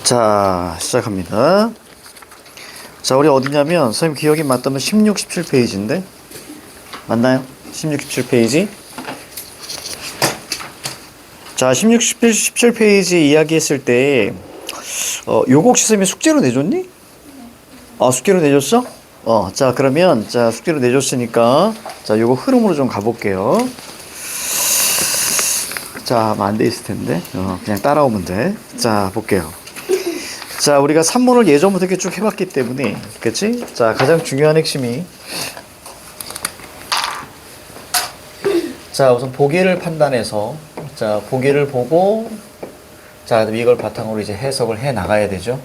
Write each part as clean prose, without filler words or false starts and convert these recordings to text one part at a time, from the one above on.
자, 시작합니다. 자, 우리 어디냐면, 선생님 기억이 맞다면 16, 17페이지인데? 맞나요? 16, 17페이지? 자, 16, 17페이지 이야기했을 때, 요거 혹시 선생님이 숙제로 내줬니? 숙제로 내줬어? 자, 그러면, 자, 숙제로 내줬으니까, 자, 요거 흐름으로 좀 가볼게요. 자, 하면 안 돼 있을 텐데. 그냥 따라오면 돼. 자, 볼게요. 자, 우리가 3문을 예전부터 이렇게 쭉 해봤기 때문에, 그치? 자, 가장 중요한 핵심이, 자, 우선 보기를 판단해서, 자, 보기를 보고, 자, 이걸 바탕으로 이제 해석을 해 나가야 되죠.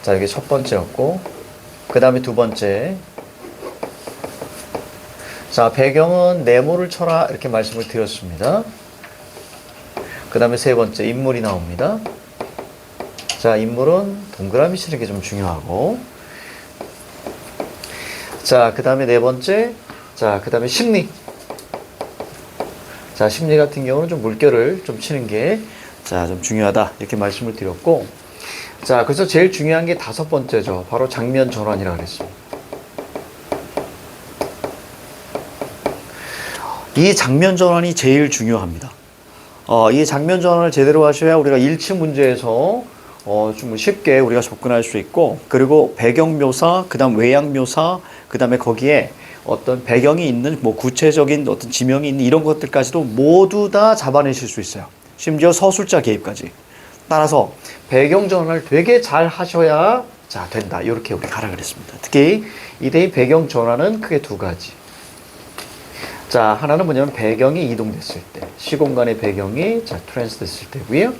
자, 이게 첫 번째였고, 그 다음에 두 번째. 자, 배경은 네모를 쳐라, 이렇게 말씀을 드렸습니다. 그 다음에 세 번째, 인물이 나옵니다. 자, 인물은 동그라미 치는 게 좀 중요하고. 자, 그 다음에 네 번째. 자, 그 다음에 심리. 자, 심리 같은 경우는 좀 물결을 좀 치는 게, 자, 좀 중요하다. 이렇게 말씀을 드렸고. 자, 그래서 제일 중요한 게 다섯 번째죠. 바로 장면 전환이라고 그랬습니다. 이 장면 전환이 제일 중요합니다. 이 장면 전환을 제대로 하셔야 우리가 1층 문제에서 좀 쉽게 우리가 접근할 수 있고, 그리고 배경 묘사, 그 다음 외양 묘사, 그 다음에 거기에 어떤 배경이 있는 뭐 구체적인 어떤 지명이 있는 이런 것들까지도 모두 다 잡아내실 수 있어요. 심지어 서술자 개입까지. 따라서 배경 전환을 되게 잘 하셔야 자 된다. 이렇게 우리 가라 그랬습니다. 특히 이대의 배경 전환은 크게 두 가지. 자, 하나는 뭐냐면 배경이 이동됐을 때, 시공간의 배경이 자 트랜스 됐을 때고요.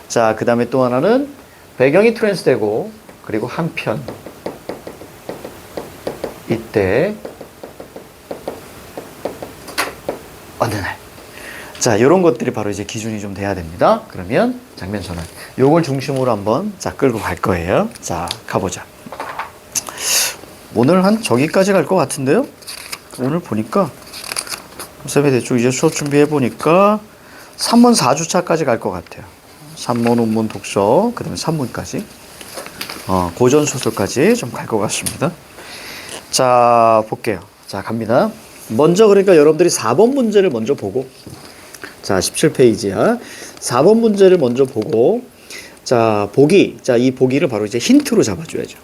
자, 그 다음에 또 하나는 배경이 트랜스 되고, 그리고 한편 이때 어느 날. 자, 요런 것들이 바로 이제 기준이 좀 돼야 됩니다. 그러면 장면 전환. 요걸 중심으로 한번 자 끌고 갈 거예요. 자, 가보자. 오늘 한 저기까지 갈 것 같은데요? 오늘 보니까 쌤이 대충 이제 수업 준비해 보니까 3문 4주차까지 갈 것 같아요. 3문, 운문, 독서, 그 다음에 3문까지. 고전 소설까지 좀 갈 것 같습니다. 자, 볼게요. 자, 갑니다. 먼저 그러니까 여러분들이 4번 문제를 먼저 보고, 자, 17페이지야. 4번 문제를 먼저 보고, 자, 보기. 자, 이 보기를 바로 이제 힌트로 잡아줘야죠.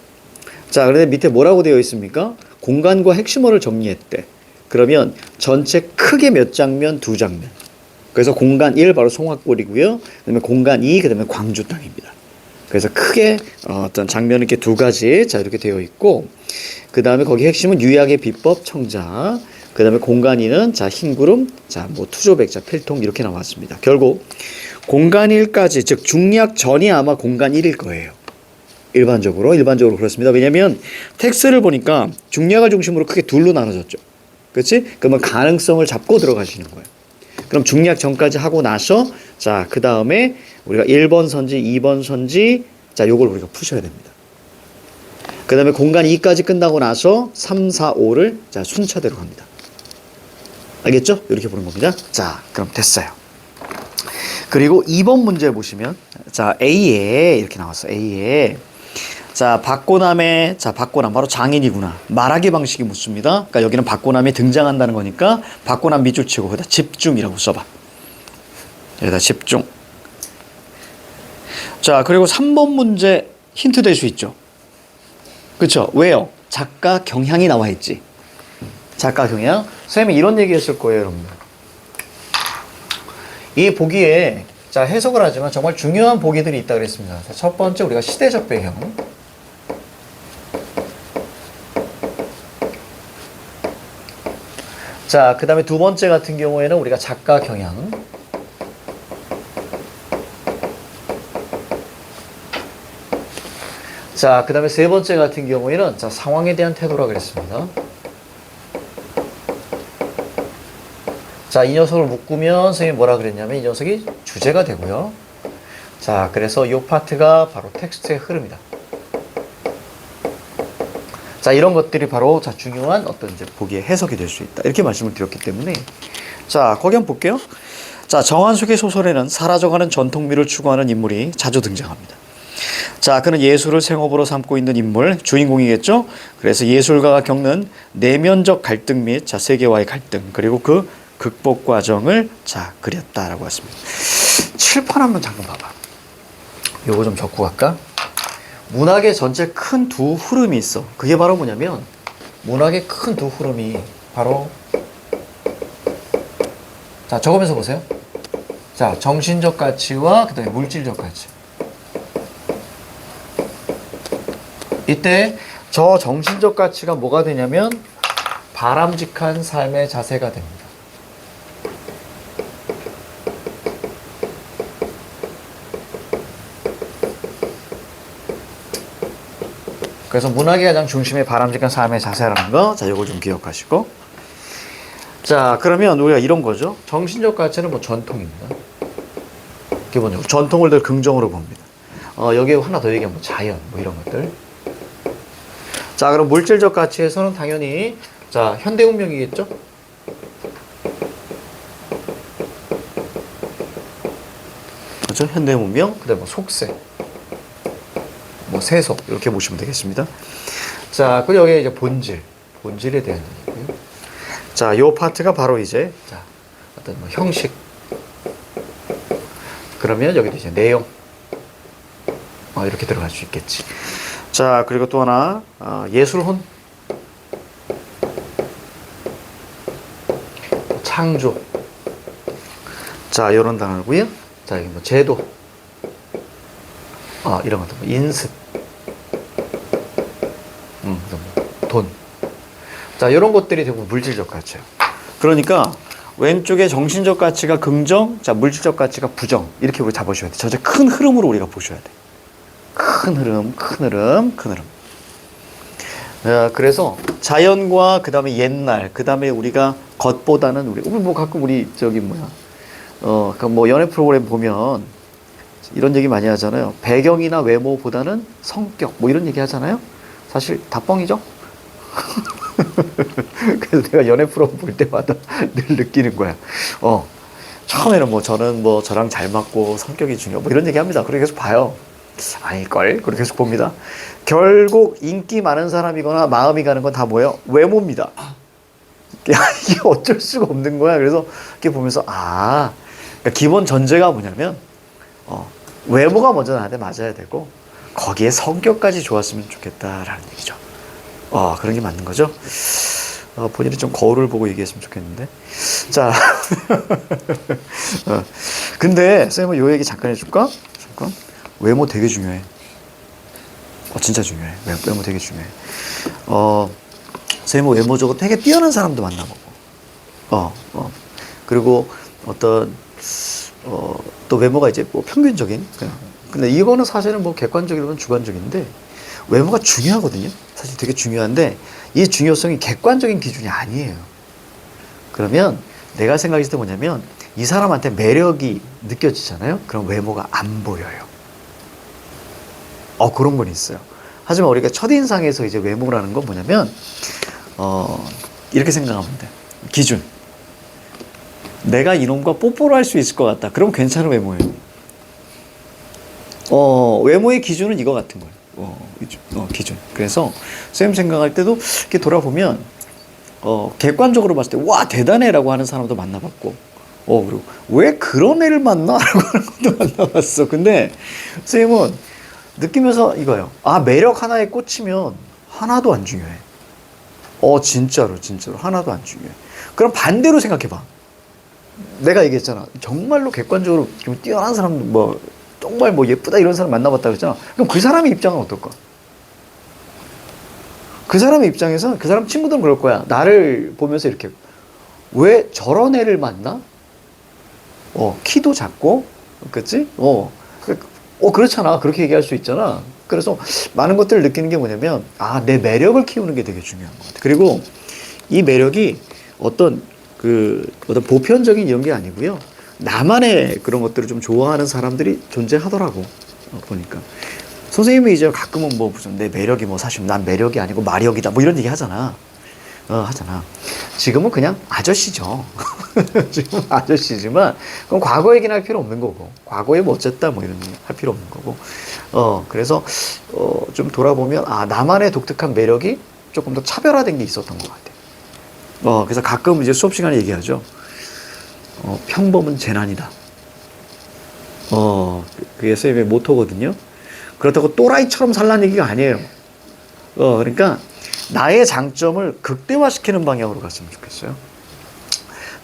자, 그런데 밑에 뭐라고 되어 있습니까? 공간과 핵심어를 정리했대. 그러면 전체 크게 몇 장면? 두 장면. 그래서 공간 1 바로 송악골이고요. 그다음에 공간 2 그다음에 광주 땅입니다. 그래서 크게 어떤 장면은 이렇게 두 가지 자 이렇게 되어 있고, 그다음에 거기 핵심은 유약의 비법 청자. 그다음에 공간 2는 자 흰구름, 자 뭐 투조백, 자 필통 이렇게 나왔습니다. 결국 공간 1까지 즉 중약 전이 아마 공간 1일 거예요. 일반적으로 그렇습니다. 왜냐하면 텍스트를 보니까 중약을 중심으로 크게 둘로 나눠졌죠. 그렇지? 그러면 가능성을 잡고 들어가시는 거예요. 그럼 중약 전까지 하고 나서 자, 그 다음에 우리가 1번 선지, 2번 선지, 자, 요걸 우리가 푸셔야 됩니다. 그 다음에 공간 2까지 끝나고 나서 3, 4, 5를 자, 순차대로 갑니다. 알겠죠? 이렇게 보는 겁니다. 자, 그럼 됐어요. 그리고 2번 문제 보시면 자, A에 이렇게 나왔어요. A에 자, 박고남의, 자, 박고남, 바로 장인이구나. 말하기 방식이 묻습니다. 그러니까 여기는 박고남이 등장한다는 거니까, 박고남 밑줄 치고, 거기다 집중이라고 써봐. 여기다 집중. 자, 그리고 3번 문제 힌트 될 수 있죠. 그쵸? 왜요? 작가 경향이 나와 있지. 작가 경향. 선생님이 이런 얘기 했을 거예요, 여러분들. 이 보기에, 자, 해석을 하지만 정말 중요한 보기들이 있다 그랬습니다. 자, 첫 번째, 우리가 시대적 배경. 자, 그 다음에 두 번째 같은 경우에는 우리가 작가 경향. 자, 그 다음에 세 번째 같은 경우에는 자, 상황에 대한 태도라 그랬습니다. 자, 이 녀석을 묶으면 선생님이 뭐라 그랬냐면 이 녀석이 주제가 되고요. 자, 그래서 이 파트가 바로 텍스트의 흐름이다. 자, 이런 것들이 바로 자, 중요한 어떤 이제 보기의 해석이 될 수 있다. 이렇게 말씀을 드렸기 때문에 자, 거기 한번 볼게요. 자, 정한숙의 소설에는 사라져가는 전통미를 추구하는 인물이 자주 등장합니다. 자, 그는 예술을 생업으로 삼고 있는 인물, 주인공이겠죠? 그래서 예술가가 겪는 내면적 갈등 및 자, 세계와의 갈등, 그리고 그 극복 과정을 자, 그렸다라고 했습니다. 칠판 한번 잠깐 봐봐. 요거 좀 적고 갈까? 문학의 전체 큰 두 흐름이 있어. 그게 바로 뭐냐면, 문학의 큰 두 흐름이 바로, 자, 적으면서 보세요. 자, 정신적 가치와 그 다음에 물질적 가치. 이때 저 정신적 가치가 뭐가 되냐면 바람직한 삶의 자세가 됩니다. 그래서 문학의 가장 중심의 바람직한 삶의 자세라는 거, 자, 이거 좀 기억하시고. 자, 그러면 우리가 이런 거죠. 정신적 가치는 뭐 전통입니다. 기본적으로 전통을 늘 긍정으로 봅니다. 여기에 하나 더 얘기하면 뭐 자연, 뭐 이런 것들. 자, 그럼 물질적 가치에서는 당연히 자, 현대문명이겠죠? 그렇죠? 현대문명, 그다음에 뭐 속세, 뭐 세속 이렇게 보시면 되겠습니다. 자, 그리고 여기에 이제 본질에 대한 얘기고요. 자, 요 파트가 바로 이제 자, 어떤 뭐 형식. 그러면 여기도 이제 내용. 이렇게 들어갈 수 있겠지. 자, 그리고 또 하나 예술혼, 창조. 자, 이런 단어고요. 자, 여기 뭐 제도, 이런 것도 뭐 인습, 돈. 자, 이런 것들이 대부분 물질적 가치예요. 그러니까 왼쪽에 정신적 가치가 긍정, 자, 물질적 가치가 부정. 이렇게 우리 잡으셔야 돼. 저제 큰 흐름으로 우리가 보셔야 돼. 큰 흐름. 그래서 자연과 그 다음에 옛날, 그 다음에 우리가 겉보다는 우리 뭐 가끔 우리 뭐 연애 프로그램 보면 이런 얘기 많이 하잖아요. 배경이나 외모보다는 성격, 뭐 이런 얘기 하잖아요. 사실 다 뻥이죠. 그래서 내가 연애 프로그램 볼 때마다 늘 느끼는 거야. 처음에는 뭐 저는 뭐 저랑 잘 맞고 성격이 중요하고 뭐 이런 얘기 합니다. 그렇게 계속 봐요. 아닐걸? 그렇게 계속 봅니다. 결국 인기 많은 사람이거나 마음이 가는 건 다 뭐예요? 외모입니다. 이게 어쩔 수가 없는 거야. 그래서 이렇게 보면서 그러니까 기본 전제가 뭐냐면 외모가 먼저 나한테 맞아야 되고 거기에 성격까지 좋았으면 좋겠다라는 얘기죠. 그런 게 맞는 거죠. 본인이 좀 거울을 보고 얘기했으면 좋겠는데. 자, 근데 쌤은 요 얘기 잠깐 해줄까? 잠깐. 외모 되게 중요해. 진짜 중요해. 외모 되게 중요해. 쌤은 외모적으로 되게 뛰어난 사람도 만나보고. 그리고 또 외모가 이제 뭐 평균적인. 근데 이거는 사실은 뭐 객관적이면 주관적인데, 외모가 중요하거든요. 사실 되게 중요한데, 이 중요성이 객관적인 기준이 아니에요. 그러면 내가 생각했을 때 뭐냐면, 이 사람한테 매력이 느껴지잖아요? 그럼 외모가 안 보여요. 그런 건 있어요. 하지만 우리가 첫인상에서 이제 외모라는 건 뭐냐면, 이렇게 생각하면 돼. 기준. 내가 이놈과 뽀뽀를 할 수 있을 것 같다. 그럼 괜찮은 외모예요. 외모의 기준은 이거 같은 거예요. 기준. 그래서 쌤 생각할 때도 이렇게 돌아보면 객관적으로 봤을 때 와 대단해라고 하는 사람도 만나봤고 그리고 왜 그런 애를 만나? 라고 하는 것도 만나봤어. 근데 쌤은 느끼면서 이거예요. 매력 하나에 꽂히면 하나도 안 중요해. 진짜로 하나도 안 중요해. 그럼 반대로 생각해봐. 내가 얘기했잖아. 정말로 객관적으로 좀 뛰어난 사람, 정말 예쁘다 이런 사람 만나봤다 그랬잖아. 그럼 그 사람의 입장은 어떨까? 그 사람의 입장에서 그 사람 친구들은 그럴 거야. 나를 보면서 이렇게 왜 저런 애를 만나? 키도 작고, 그치? 그렇잖아. 그렇게 얘기할 수 있잖아. 그래서 많은 것들을 느끼는 게 뭐냐면, 내 매력을 키우는 게 되게 중요한 것 같아. 그리고 이 매력이 어떤 보편적인 이런 게 아니고요. 나만의 그런 것들을 좀 좋아하는 사람들이 존재하더라고. 보니까. 선생님이 이제 가끔은 무슨 내 매력이 사실 난 매력이 아니고 마력이다. 이런 얘기 하잖아. 하잖아. 지금은 그냥 아저씨죠. 지금 아저씨지만, 그럼 과거 얘기는 할 필요 없는 거고, 과거에 뭐 어쨌다, 뭐 이런 얘기 할 필요 없는 거고, 그래서, 좀 돌아보면, 나만의 독특한 매력이 조금 더 차별화된 게 있었던 것 같아요. 그래서 가끔 이제 수업 시간에 얘기하죠. 평범은 재난이다. 그게 쌤의 모토거든요. 그렇다고 또라이처럼 살라는 얘기가 아니에요. 그러니까, 나의 장점을 극대화시키는 방향으로 갔으면 좋겠어요.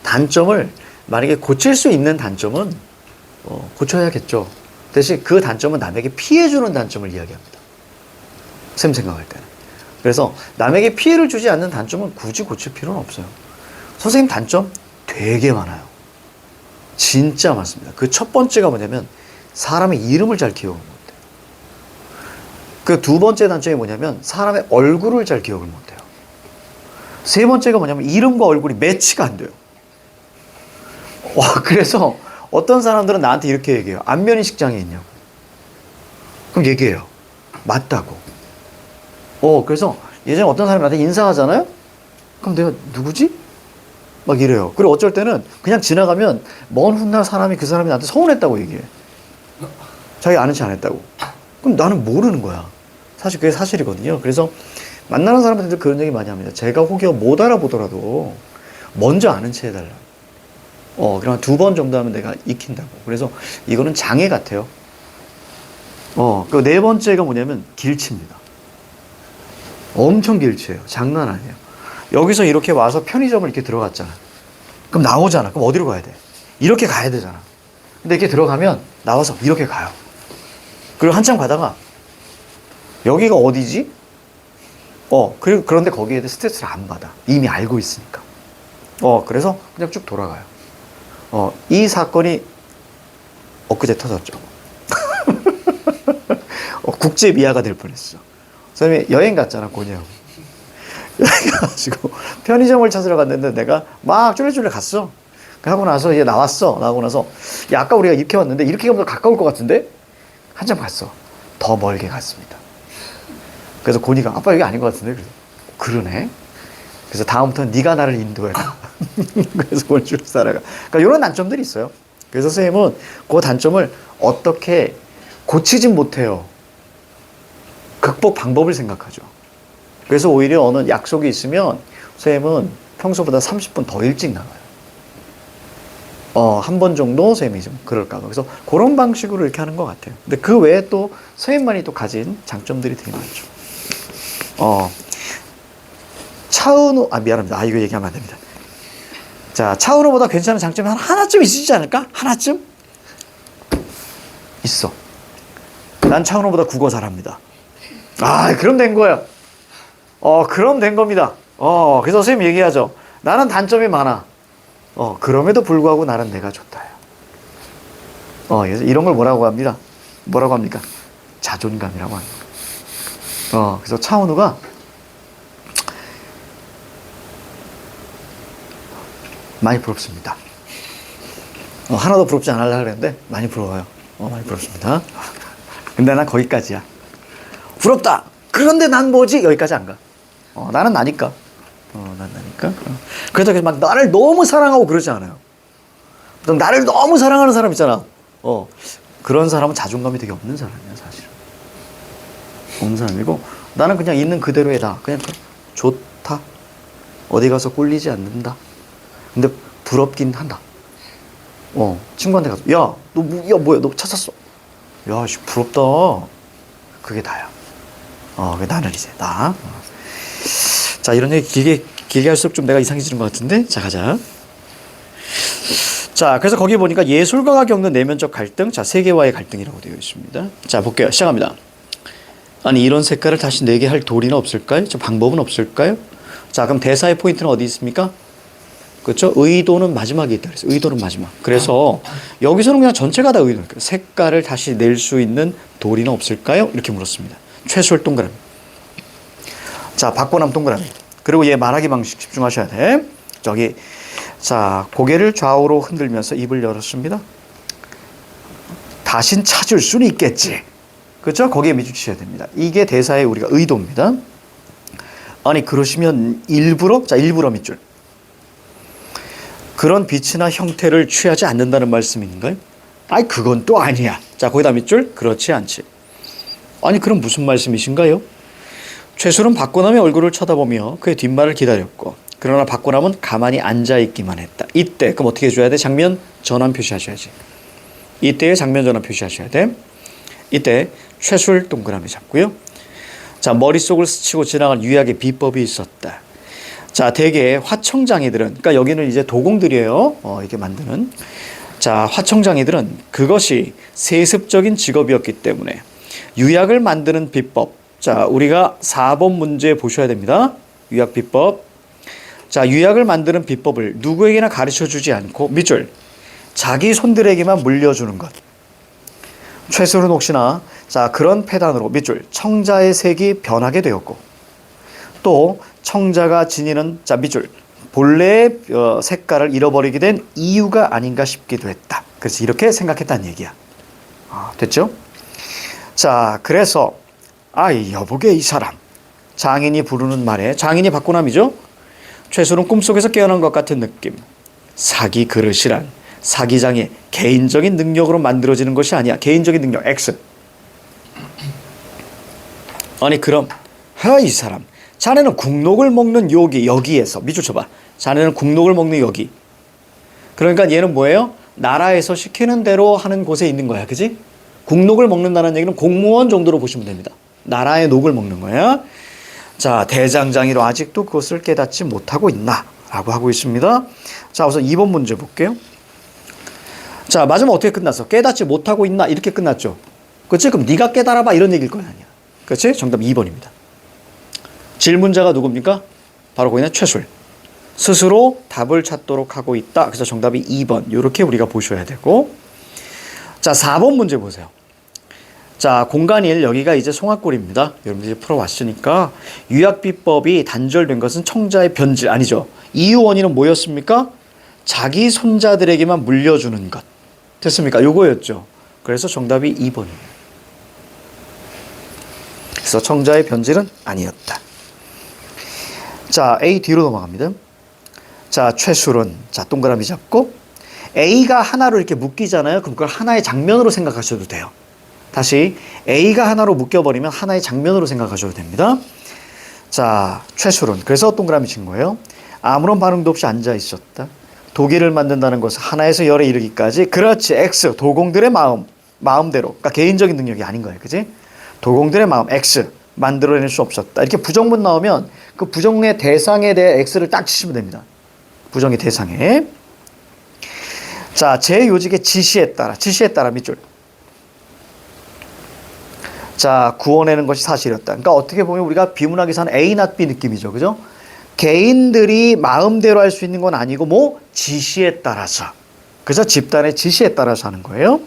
단점을 만약에 고칠 수 있는 단점은 고쳐야겠죠. 대신 그 단점은 남에게 피해주는 단점을 이야기합니다. 쌤 생각할 때는. 그래서 남에게 피해를 주지 않는 단점은 굳이 고칠 필요는 없어요. 선생님 단점 되게 많아요. 진짜 많습니다. 그 첫 번째가 뭐냐면 사람의 이름을 잘 기억을 못해요. 그 두 번째 단점이 뭐냐면 사람의 얼굴을 잘 기억을 못해요. 세 번째가 뭐냐면 이름과 얼굴이 매치가 안 돼요. 그래서 어떤 사람들은 나한테 이렇게 얘기해요. 안면인식 장애 있냐고. 그럼 얘기해요. 맞다고. 그래서 예전에 어떤 사람이 나한테 인사하잖아요? 그럼 내가 누구지? 막 이래요. 그리고 어쩔 때는 그냥 지나가면 먼 훗날 사람이 그 사람이 나한테 서운했다고 얘기해. 자기 아는 체 안 했다고. 그럼 나는 모르는 거야. 사실 그게 사실이거든요. 그래서 만나는 사람들도 그런 얘기 많이 합니다. 제가 혹여 못 알아보더라도 먼저 아는 체 해달라. 그럼 두 번 정도 하면 내가 익힌다고. 그래서 이거는 장애 같아요. 그 네 번째가 뭐냐면 길치입니다. 엄청 길치예요. 장난 아니에요. 여기서 이렇게 와서 편의점을 이렇게 들어갔잖아. 그럼 나오잖아. 그럼 어디로 가야 돼? 이렇게 가야 되잖아. 근데 이렇게 들어가면 나와서 이렇게 가요. 그리고 한참 가다가 여기가 어디지? 그런데 거기에 대해 스트레스를 안 받아. 이미 알고 있으니까. 그래서 그냥 쭉 돌아가요. 이 사건이 엊그제 터졌죠. 국제 미아가 될 뻔했어. 선생님이 여행 갔잖아, 고녀. 여행 가가지고 편의점을 찾으러 갔는데 내가 막 쫄래쫄래 갔어. 하고 나서 이제 나왔어. 나오고 나서 야, 아까 우리가 이렇게 왔는데 이렇게 가면 더 가까울 것 같은데? 한참 갔어. 더 멀게 갔습니다. 그래서 고니가 아빠 여기 아닌 것 같은데? 그래서 그러네. 그래서 다음부터는 네가 나를 인도해라. 그래서 원주로 살아가. 그러니까 이런 단점들이 있어요. 그래서 선생님은 그 단점을 어떻게 고치진 못해요. 극복 방법을 생각하죠. 그래서 오히려 어느 약속이 있으면 선생님은 평소보다 30분 더 일찍 나가요. 한 번 정도 선생님이 좀 그럴까 봐. 그래서 그런 방식으로 이렇게 하는 것 같아요. 근데 그 외에 또 선생님만이 또 가진 장점들이 되게 많죠. 차은우, 미안합니다. 이거 얘기하면 안 됩니다. 자, 차은우보다 괜찮은 장점이 하나쯤 있으시지 않을까? 하나쯤? 있어. 난 차은우보다 국어 잘합니다. 그럼 된 거예요. 그럼 된 겁니다. 그래서 선생님 얘기하죠. 나는 단점이 많아. 그럼에도 불구하고 나는 내가 좋다요. 그래서 이런 걸 뭐라고 합니다? 뭐라고 합니까? 자존감이라고 합니다. 그래서 차은우가 많이 부럽습니다. 하나도 부럽지 않으려고 그랬는데 많이 부러워요. 많이 부럽습니다. 근데 난 거기까지야. 부럽다. 그런데 난 뭐지? 여기까지 안 가. 나는 나니까. 난 나니까. 그래도 막 나를 너무 사랑하고 그러지 않아요. 나를 너무 사랑하는 사람 있잖아. 그런 사람은 자존감이 되게 없는 사람이야, 사실은. 없는 사람이고, 나는 그냥 있는 그대로에다. 그냥 좋다. 어디 가서 꿀리지 않는다. 근데 부럽긴 한다. 친구한테 가서, 야, 뭐야, 너 찾았어. 야, 부럽다. 그게 다야. 그게 나는 이제, 나. 자, 이런 얘기 길게 할수록 좀 내가 이상해지는 것 같은데? 자, 가자. 자, 그래서 거기 보니까 예술가가 겪는 내면적 갈등, 자, 세계와의 갈등이라고 되어 있습니다. 자, 볼게요. 시작합니다. 아니, 이런 색깔을 다시 내게 할 도리는 없을까요? 저 방법은 없을까요? 자, 그럼 대사의 포인트는 어디 있습니까? 그렇죠? 의도는 마지막에 있다 그랬어요. 의도는 마지막. 그래서 여기서는 그냥 전체가 다 의도. 색깔을 다시 낼 수 있는 도리는 없을까요? 이렇게 물었습니다. 최소열 동그라미. 자, 박보남 동그라미. 그리고 얘 말하기 방식 집중하셔야 돼. 자, 고개를 좌우로 흔들면서 입을 열었습니다. 다신 찾을 수는 있겠지. 그렇죠? 거기에 미주치셔야 됩니다. 이게 대사의 우리가 의도입니다. 아니 그러시면 일부러 일부러 밑줄 그런 빛이나 형태를 취하지 않는다는 말씀인가요? 아니 그건 또 아니야. 자 거기다 밑줄 그렇지 않지. 아니 그럼 무슨 말씀이신가요? 최술은 박고남의 얼굴을 쳐다보며 그의 뒷말을 기다렸고 그러나 박고남은 가만히 앉아있기만 했다. 이때 그럼 어떻게 해줘야 돼? 장면 전환 표시하셔야지. 이때의 장면 전환 표시하셔야 돼. 이때 최술 동그라미 잡고요. 자 머릿속을 스치고 지나간 유약의 비법이 있었다. 자 대개 화청장이들은 그러니까 여기는 이제 도공들이에요. 이렇게 만드는. 자 화청장이들은 그것이 세습적인 직업이었기 때문에 유약을 만드는 비법. 자 우리가 4번 문제 보셔야 됩니다. 유약 비법. 자 유약을 만드는 비법을 누구에게나 가르쳐주지 않고 밑줄 자기 손들에게만 물려주는 것. 최술은 혹시나 자 그런 패단으로 밑줄 청자의 색이 변하게 되었고 또 청자가 지니는 자 밑줄 본래의 색깔을 잃어버리게 된 이유가 아닌가 싶기도 했다. 그래서 이렇게 생각했다는 얘기야. 됐죠? 자 그래서 아이 여보게 이 사람 장인이 부르는 말에 장인이 박고남이죠. 최술은 꿈속에서 깨어난 것 같은 느낌. 사기 그릇이란 사기장의 개인적인 능력으로 만들어지는 것이 아니야. 개인적인 능력 X. 아니 그럼 이 사람 자네는 국록을 먹는 여기에서 밑줄 쳐봐. 자네는 국록을 먹는 여기. 그러니까 얘는 뭐예요? 나라에서 시키는 대로 하는 곳에 있는 거야. 그지? 국록을 먹는다는 얘기는 공무원 정도로 보시면 됩니다. 나라의 녹을 먹는 거야. 자 대장장이로 아직도 그것을 깨닫지 못하고 있나? 라고 하고 있습니다. 자 우선 2번 문제 볼게요. 자 마지막 어떻게 끝났어? 깨닫지 못하고 있나? 이렇게 끝났죠. 그렇지? 그럼 네가 깨달아봐 이런 얘기일 거야 아니야. 그렇지? 정답 2번입니다. 질문자가 누굽니까? 바로 거기는 최술. 스스로 답을 찾도록 하고 있다. 그래서 정답이 2번. 이렇게 우리가 보셔야 되고. 자 4번 문제 보세요. 자 공간 1 여기가 이제 송악골입니다. 여러분들이 풀어왔으니까 유약비법이 단절된 것은 청자의 변질 아니죠. 이유 원인은 뭐였습니까? 자기 손자들에게만 물려주는 것. 됐습니까? 요거였죠. 그래서 정답이 2번입니다. 그래서 청자의 변질은 아니었다. 자 A 뒤로 넘어갑니다. 자 최술은 자 동그라미 잡고 A가 하나로 이렇게 묶이잖아요. 그럼 그걸 하나의 장면으로 생각하셔도 돼요. 다시 A가 하나로 묶여버리면 하나의 장면으로 생각하셔도 됩니다. 자 최술은 그래서 동그라미 친 거예요. 아무런 반응도 없이 앉아 있었다. 도기를 만든다는 것은 하나에서 열에 이르기까지 그렇지 X 도공들의 마음대로 그러니까 개인적인 능력이 아닌 거예요. 그지? 도공들의 마음 X 만들어낼 수 없었다. 이렇게 부정문 나오면 그 부정의 대상에 대해 X를 딱 치시면 됩니다. 부정의 대상에. 자, 제 요직의 지시에 따라 밑줄. 자, 구워내는 것이 사실이었다. 그러니까 어떻게 보면 우리가 비문학에서는 A not B 느낌이죠. 그죠? 개인들이 마음대로 할 수 있는 건 아니고 뭐 지시에 따라서. 그래서 집단의 지시에 따라서 하는 거예요.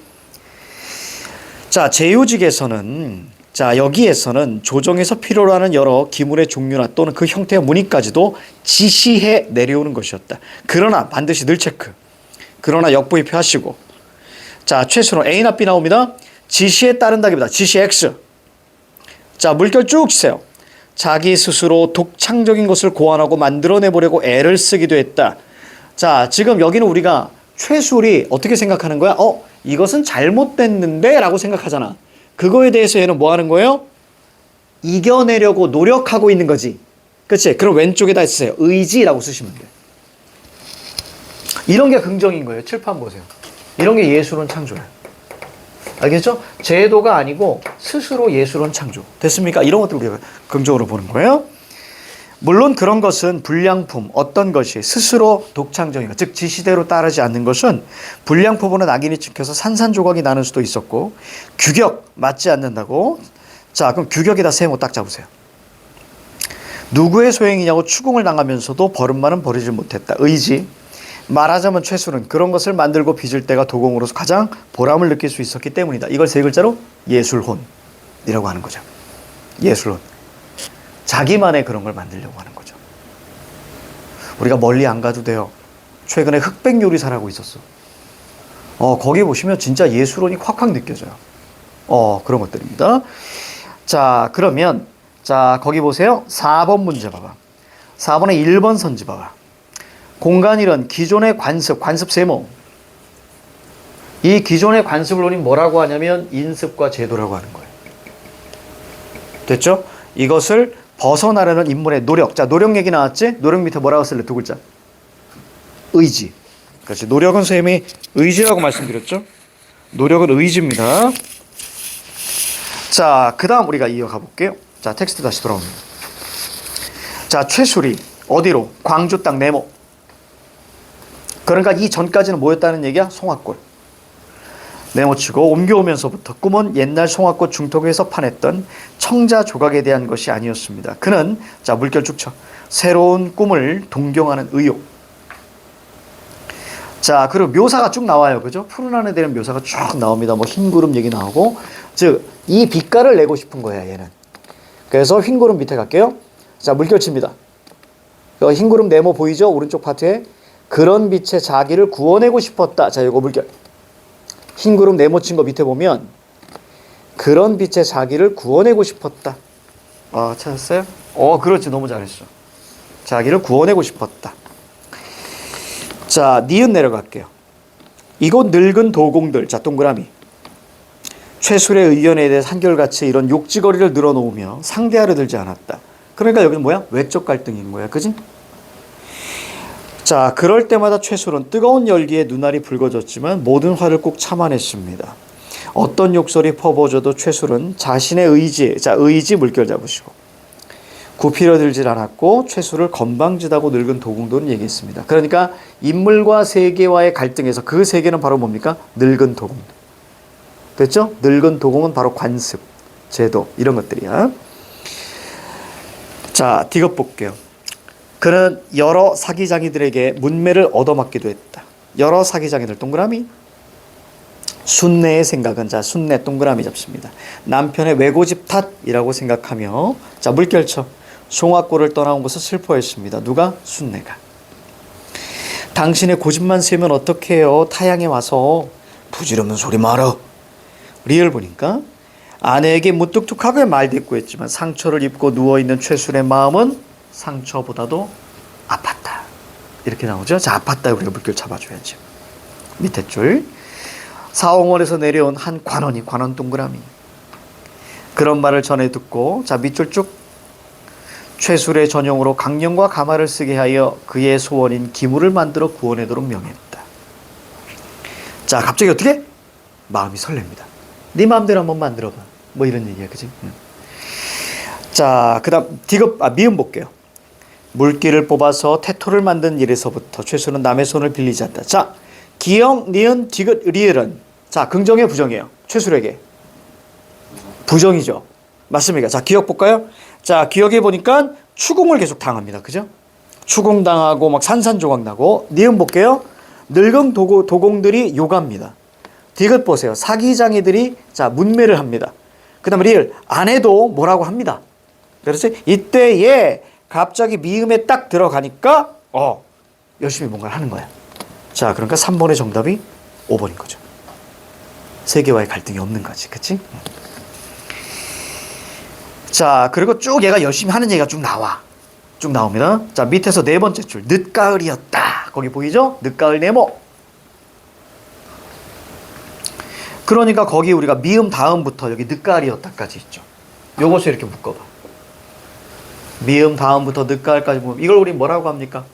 자, 제 요직에서는 자 여기에서는 조정에서 필요로 하는 여러 기물의 종류나 또는 그 형태와 무늬까지도 지시해 내려오는 것이었다. 그러나 반드시 늘 체크. 그러나 역부입 하시고 자 최수로 A나 B 나옵니다. 지시에 따른다기보다 지시 X. 자 물결 쭉 치세요. 자기 스스로 독창적인 것을 고안하고 만들어내보려고 애를 쓰기도 했다. 자 지금 여기는 우리가 최술이 어떻게 생각하는 거야? 이것은 잘못됐는데 라고 생각하잖아. 그거에 대해서 얘는 뭐 하는 거예요? 이겨내려고 노력하고 있는 거지. 그치? 그럼 왼쪽에다 쓰세요. 의지라고 쓰시면 돼요. 이런 게 긍정인 거예요. 칠판 보세요. 이런 게 예술은 창조예요. 알겠죠? 제도가 아니고 스스로 예술은 창조. 됐습니까? 이런 것들 우리가 긍정으로 보는 거예요. 물론 그런 것은 불량품, 어떤 것이 스스로 독창적인 것, 즉 지시대로 따르지 않는 것은 불량품으로 낙인이 찍혀서 산산조각이 나는 수도 있었고 규격 맞지 않는다고. 자 그럼 규격에다 세모 딱 잡으세요. 누구의 소행이냐고 추궁을 당하면서도 버릇만은 버리지 못했다. 의지. 말하자면 최술은 그런 것을 만들고 빚을 때가 도공으로서 가장 보람을 느낄 수 있었기 때문이다. 이걸 세 글자로 예술혼이라고 하는 거죠. 예술혼. 자기만의 그런 걸 만들려고 하는 거죠. 우리가 멀리 안 가도 돼요. 최근에 흑백 요리사라고 있었어. 거기 보시면 진짜 예술혼이 확확 느껴져요. 그런 것들입니다. 자, 그러면 자, 거기 보세요. 4번 문제 봐봐. 4번의 1번 선지 봐봐. 공간이란 기존의 관습 세모. 이 기존의 관습을 우리 뭐라고 하냐면 인습과 제도라고 하는 거예요. 됐죠? 이것을 벗어나려는 인물의 노력. 자, 노력 얘기 나왔지? 노력 밑에 뭐라고 쓸래? 두 글자. 의지. 그렇지. 노력은 선생님이 의지라고 말씀드렸죠? 노력은 의지입니다. 자, 그 다음 우리가 이어가 볼게요. 자, 텍스트 다시 돌아옵니다. 자, 최술이 어디로? 광주 땅 네모. 그러니까 이 전까지는 뭐였다는 얘기야? 송화골. 네모치고 옮겨오면서부터 꿈은 옛날 송화꽃 중턱에서 파냈던 청자 조각에 대한 것이 아니었습니다. 그는 자, 물결 쭉 쳐. 새로운 꿈을 동경하는 의욕. 자, 그리고 묘사가 쭉 나와요. 그죠? 푸른 하늘에 대한 묘사가 쭉 나옵니다. 뭐 흰구름 얘기 나오고. 즉, 이 빛깔을 내고 싶은 거야, 얘는. 그래서 흰구름 밑에 갈게요. 자, 물결 칩니다. 흰구름 네모 보이죠? 오른쪽 파트에. 그런 빛에 자기를 구워내고 싶었다. 자, 이거 물결. 흰구름 네모친 거 밑에 보면 그런 빛에 자기를 구워내고 싶었다. 찾았어요? 그렇지. 너무 잘했어. 자기를 구워내고 싶었다. 자, 니은 내려갈게요. 이곳 늙은 도공들. 자, 동그라미. 최술의 의견에 대해 한결같이 이런 욕지거리를 늘어놓으며 상대하려 들지 않았다. 그러니까 여기는 뭐야? 외적 갈등인 거야. 그지? 자, 그럴 때마다 최술은 뜨거운 열기에 눈알이 붉어졌지만 모든 화를 꼭 참아냈습니다. 어떤 욕설이 퍼부어져도 최술은 자신의 의지, 자, 의지 물결 잡으시고 굽히려 들질 않았고 최술을 건방지다고 늙은 도공들은 얘기했습니다. 그러니까 인물과 세계와의 갈등에서 그 세계는 바로 뭡니까? 늙은 도공. 됐죠? 늙은 도공은 바로 관습, 제도 이런 것들이야. 자, 디귿 볼게요. 그는 여러 사기장이들에게 문매를 얻어맞기도 했다. 여러 사기장이들 동그라미. 순내의 생각은 자, 순내 동그라미 잡습니다. 남편의 외고집 탓이라고 생각하며 자, 물결쳐. 송화골을 떠나온 것을 슬퍼했습니다. 누가? 순내가. 당신의 고집만 세면 어떡 해요? 타양에 와서 부질없는 소리 말어. 리얼 보니까 아내에게 무뚝뚝하게 말대꾸했지만 상처를 입고 누워있는 최술의 마음은 상처보다도 아팠다. 이렇게 나오죠. 자, 아팠다. 우리가 물결 잡아줘야지. 밑에 줄. 사홍원에서 내려온 한 관원이 관원 동그라미. 그런 말을 전해 듣고 자, 밑줄 쭉. 최술의 전용으로 강령과 가마를 쓰게 하여 그의 소원인 기물을 만들어 구원하도록 명했다. 자, 갑자기 어떻게? 마음이 설렙니다. 네 마음대로 한번 만들어봐. 뭐 이런 얘기야. 그치? 자, 그 다음 미음 볼게요. 물기를 뽑아서 태토를 만든 일에서부터 최수는 남의 손을 빌리지 않다. 자, 기역, 니은, 디귿, 리을은 자, 긍정이에요, 부정이에요? 최술에게 부정이죠. 맞습니까? 자, 기역 볼까요? 자, 기역에 보니까 추궁을 계속 당합니다. 그죠? 추궁당하고 막 산산조각 나고. 니은 볼게요. 늙은 도공들이 요갑니다. 디귿 보세요. 사기장이들이 자, 문매를 합니다. 그 다음에 리을 아내도 뭐라고 합니다. 그렇지? 이때에 갑자기 미음에 딱 들어가니까 열심히 뭔가를 하는 거야. 자, 그러니까 3번의 정답이 5번인 거죠. 세계와의 갈등이 없는 거지. 그치? 자, 그리고 쭉 얘가 열심히 하는 얘기가 쭉 나와. 쭉 나옵니다. 자, 밑에서 네 번째 줄. 늦가을이었다. 거기 보이죠? 늦가을 네모. 그러니까 거기 우리가 미음 다음부터 여기 늦가을이었다까지 있죠. 요것을 이렇게 묶어봐. 미음 다음부터 늦가을까지 보면 이걸 우리 뭐라고 합니까?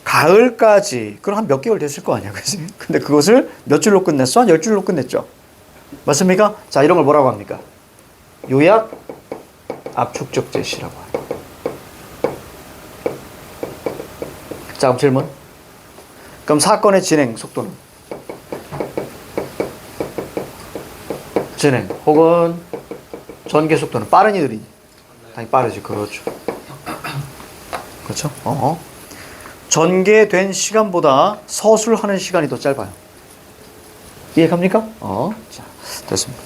가을까지. 그럼 한 몇 개월 됐을 거 아니야. 그치? 근데 그것을 몇 줄로 끝냈어? 한 10줄로 끝냈죠. 맞습니까? 자, 이런 걸 뭐라고 합니까? 요약 압축적 제시라고 해요. 자, 그럼 질문. 그럼 사건의 진행 속도는? 진행 혹은 전개 속도는 빠르니 느리니? 당연히 빠르지. 그렇죠. 그렇죠? 전개된 시간보다 서술하는 시간이 더 짧아요. 이해갑니까? 자, 됐습니다.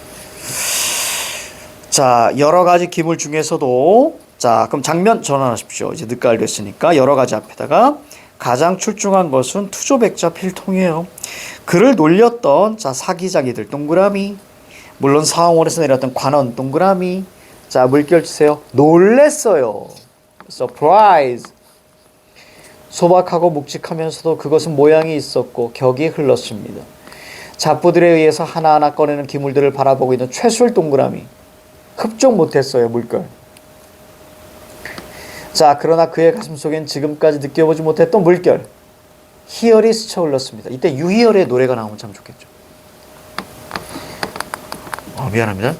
자, 여러 가지 기물 중에서도 자, 그럼 장면 전환하십시오. 이제 늦가을 됐으니까 여러 가지 앞에다가 가장 출중한 것은 투조백자 필통이에요. 그를 놀렸던 자, 사기장이들 동그라미. 물론 사홍원에서 내렸던 관원 동그라미. 자, 물결 주세요. 놀랬어요. surprise. 소박하고 묵직하면서도 그것은 모양이 있었고 격이 흘렀습니다. 잡부들에 의해서 하나하나 꺼내는 기물들을 바라보고 있는 최술 동그라미. 흡족 못했어요, 물결. 자, 그러나 그의 가슴속엔 지금까지 느껴보지 못했던 물결. 희열이 스쳐 흘렀습니다. 이때 유희열의 노래가 나오면 참 좋겠죠. 미안합니다.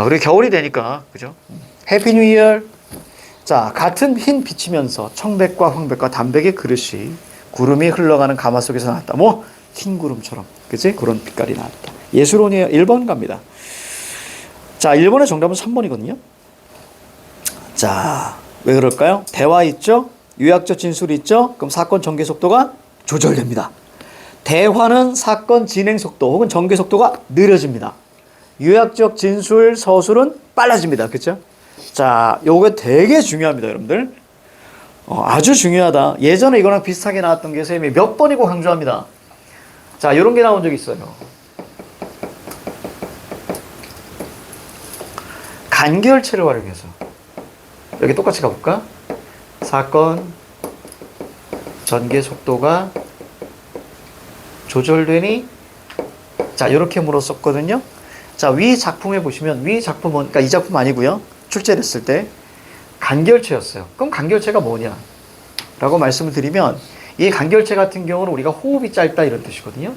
그리고 겨울이 되니까, 그죠? 해피 뉴 이어. 자, 같은 흰 빛이면서 청백과 황백과 담백의 그릇이 구름이 흘러가는 가마 속에서 나왔다. 뭐 흰 구름처럼, 그치? 그런 빛깔이 나왔다. 예술원이에요. 1번 갑니다. 자, 1번의 정답은 3번이거든요. 자, 왜 그럴까요? 대화 있죠? 유약적 진술이 있죠? 그럼 사건 전개 속도가 조절됩니다. 대화는 사건 진행 속도 혹은 전개 속도가 느려집니다. 유약적 진술, 서술은 빨라집니다. 그렇죠? 자, 요거 되게 중요합니다, 여러분들. 아주 중요하다. 예전에 이거랑 비슷하게 나왔던 게 선생님이 몇 번이고 강조합니다. 자, 이런 게 나온 적이 있어요. 간결체를 활용해서. 여기 똑같이 가볼까? 사건 전개 속도가 조절되니? 자, 이렇게 물었었거든요. 자, 위 작품에 보시면, 위 작품은, 그러니까 이 작품 아니고요. 출제됐을 때 간결체였어요. 그럼 간결체가 뭐냐? 라고 말씀을 드리면, 이 간결체 같은 경우는 우리가 호흡이 짧다 이런 뜻이거든요.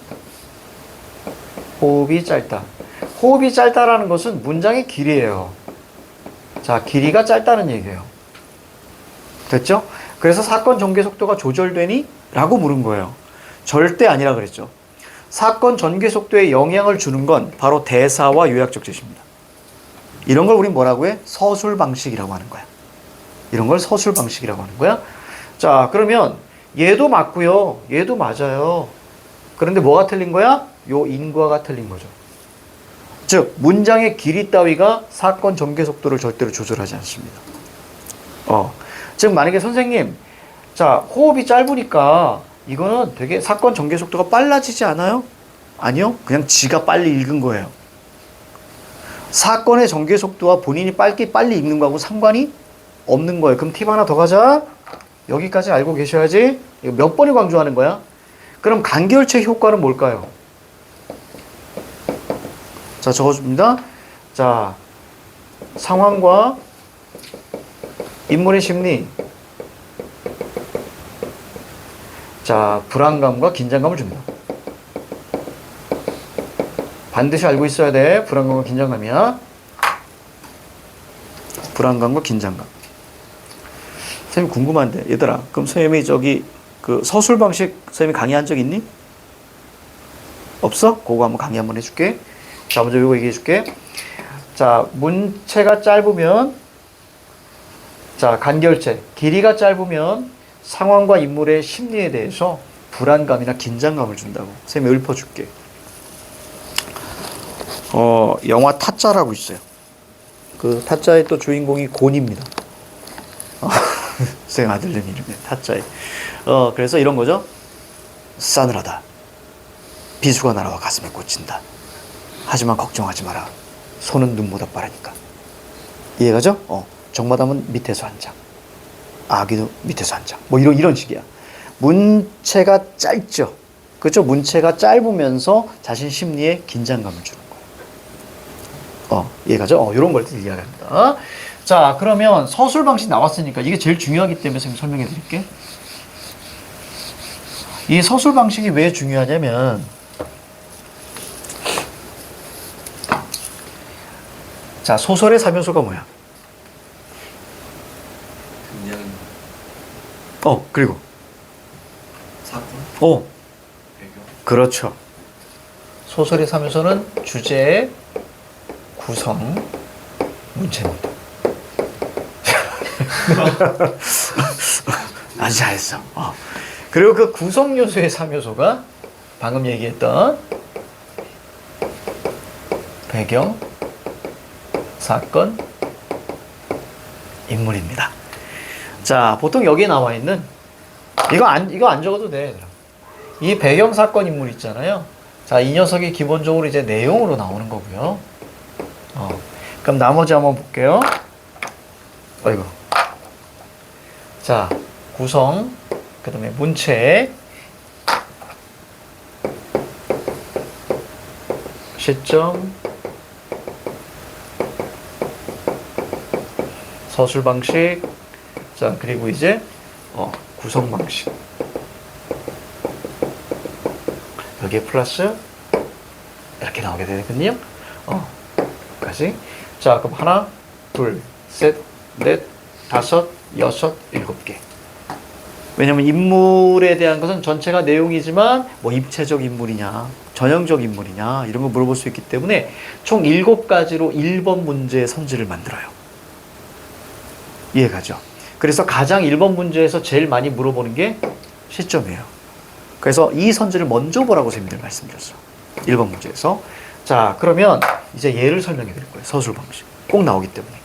호흡이 짧다. 호흡이 짧다라는 것은 문장의 길이에요. 자, 길이가 짧다는 얘기예요. 됐죠? 그래서 사건 전개 속도가 조절되니? 라고 물은 거예요. 절대 아니라 그랬죠. 사건 전개 속도에 영향을 주는 건 바로 대사와 요약적 제시입니다. 이런 걸 우린 뭐라고 해? 서술 방식이라고 하는 거야. 이런 걸 서술 방식이라고 하는 거야. 자, 그러면 얘도 맞고요. 얘도 맞아요. 그런데 뭐가 틀린 거야? 요 인과가 틀린 거죠. 즉, 문장의 길이 따위가 사건 전개 속도를 절대로 조절하지 않습니다. 즉, 만약에 선생님, 자, 호흡이 짧으니까 이거는 되게 사건 전개 속도가 빨라지지 않아요? 아니요. 그냥 지가 빨리 읽은 거예요. 사건의 전개 속도와 본인이 빨리 읽는 거하고 상관이 없는 거예요. 그럼 팁 하나 더 가자. 여기까지 알고 계셔야지. 이거 몇 번을 강조하는 거야? 그럼 간결체 효과는 뭘까요? 자, 적어줍니다. 자, 상황과 인물의 심리. 자, 불안감과 긴장감을 줍니다. 반드시 알고 있어야 돼. 불안감과 긴장감이야. 불안감과 긴장감. 선생님 궁금한데, 얘들아, 그럼 선생님이 저기 그 서술 방식 선생님이 강의한 적 있니? 없어? 그거 한번 강의 한번 해줄게. 자, 먼저 이거 얘기해 줄게. 자, 문체가 짧으면, 자, 간결체. 길이가 짧으면 상황과 인물의 심리에 대해서 불안감이나 긴장감을 준다고. 선생님이 읊어줄게. 영화 타짜라고 있어요. 그 타짜의 또 주인공이 곤입니다. 선생님 아들님 이름이에요. 타짜의. 그래서 이런 거죠. 싸늘하다. 비수가 날아와 가슴에 꽂힌다. 하지만 걱정하지 마라. 손은 눈보다 빠르니까. 이해가죠? 정마담은 밑에서 한 장. 아기도 밑에서 한 장. 뭐 이런 식이야. 문체가 짧죠. 그렇죠? 문체가 짧으면서 자신 심리에 긴장감을 주는 거예요. 이해가죠? 이런 걸 이야기합니다. 자, 그러면 서술 방식 나왔으니까 이게 제일 중요하기 때문에 설명해 드릴게. 이 서술 방식이 왜 중요하냐면, 자, 소설의 3요소가 뭐야? 그리고 사건? 배경? 그렇죠. 소설의 3요소는 주제, 구성, 문체입니다. 아주 잘했어. 그리고 그 구성 요소의 3요소가 방금 얘기했던 배경, 사건, 인물입니다. 자, 보통 여기에 나와 있는 이거 안 적어도 돼. 이 배경, 사건, 인물 있잖아요. 자, 이 녀석이 기본적으로 이제 내용으로 나오는 거고요. 그럼 나머지 한번 볼게요. 어이구. 자, 구성, 그 다음에 문체, 시점, 서술 방식, 자, 그리고 이제 구성 방식. 여기에 플러스 이렇게 나오게 되거든요. 까지. 자, 그럼 하나, 둘, 셋, 넷, 다섯, 여섯, 일곱 개. 왜냐면 인물에 대한 것은 전체가 내용이지만 뭐 입체적 인물이냐, 전형적 인물이냐 이런 거 물어볼 수 있기 때문에 총 7가지로 1번 문제의 선지를 만들어요. 이해가죠? 그래서 가장 1번 문제에서 제일 많이 물어보는 게 시점이에요. 그래서 이 선지를 먼저 보라고 선생님들 말씀드렸어. 1번 문제에서. 자, 그러면 이제 예를 설명해 드릴 거예요. 서술 방식. 꼭 나오기 때문에.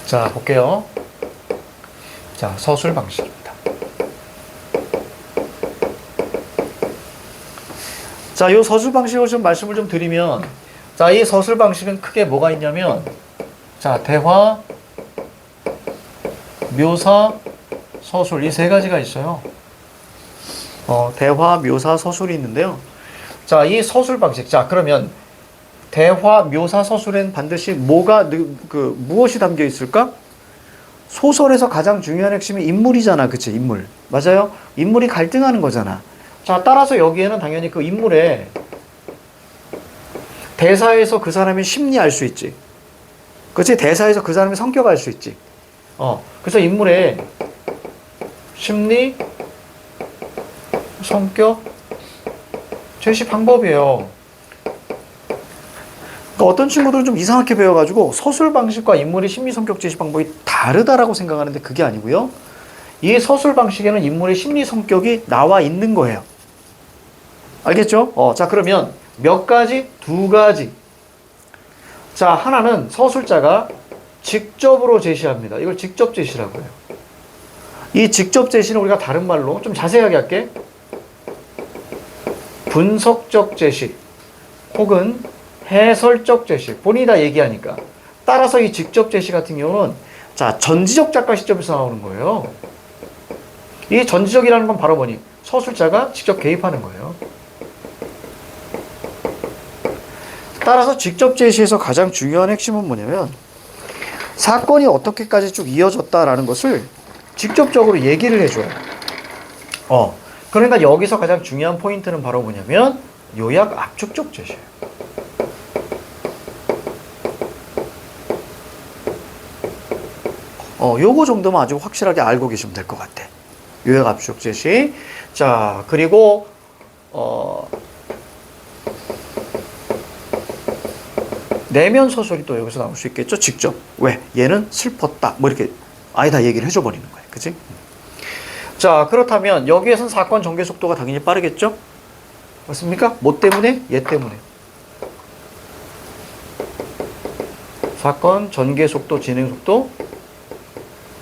자, 볼게요. 자, 서술 방식입니다. 자, 이 서술 방식을 좀 말씀을 좀 드리면, 자, 이 서술 방식은 크게 뭐가 있냐면, 자, 대화, 묘사, 서술 이 3가지가 있어요. 대화, 묘사, 서술이 있는데요. 자, 이 서술 방식. 자, 그러면 대화, 묘사, 서술엔 반드시 무엇이 담겨 있을까? 소설에서 가장 중요한 핵심이 인물이잖아. 그치? 인물. 맞아요? 인물이 갈등하는 거잖아. 자, 따라서 여기에는 당연히 그 인물의 대사에서 그 사람의 심리 알 수 있지. 그치? 대사에서 그 사람의 성격 알 수 있지. 그래서 인물의 심리, 성격, 제시 방법이에요. 그러니까 어떤 친구들은 좀 이상하게 배워가지고 서술 방식과 인물의 심리, 성격, 제시 방법이 다르다라고 생각하는데 그게 아니고요. 이 서술 방식에는 인물의 심리, 성격이 나와 있는 거예요. 알겠죠? 자, 그러면 몇 가지? 2가지. 자, 하나는 서술자가 직접으로 제시합니다. 이걸 직접 제시라고 해요. 이 직접 제시는 우리가 다른 말로 좀 자세하게 할게. 분석적 제시 혹은 해설적 제시. 본인이 다 얘기하니까. 따라서 이 직접 제시 같은 경우는 자, 전지적 작가 시점에서 나오는 거예요. 이 전지적이라는 건 바로 뭐니? 서술자가 직접 개입하는 거예요. 따라서 직접 제시에서 가장 중요한 핵심은 뭐냐면 사건이 어떻게까지 쭉 이어졌다라는 것을 직접적으로 얘기를 해줘요. 그러니까 여기서 가장 중요한 포인트는 바로 뭐냐면 요약 압축적 제시예요. 요거 정도만 아주 확실하게 알고 계시면 될 것 같아. 요약 압축적 제시. 자, 그리고 내면 서술이 또 여기서 나올 수 있겠죠? 직접. 왜? 얘는 슬펐다. 뭐 이렇게 아예 다 얘기를 해줘 버리는 거예요. 그치? 자, 그렇다면 여기에선 사건 전개 속도가 당연히 빠르겠죠? 맞습니까? 뭐 때문에? 얘 때문에. 사건 전개 속도, 진행 속도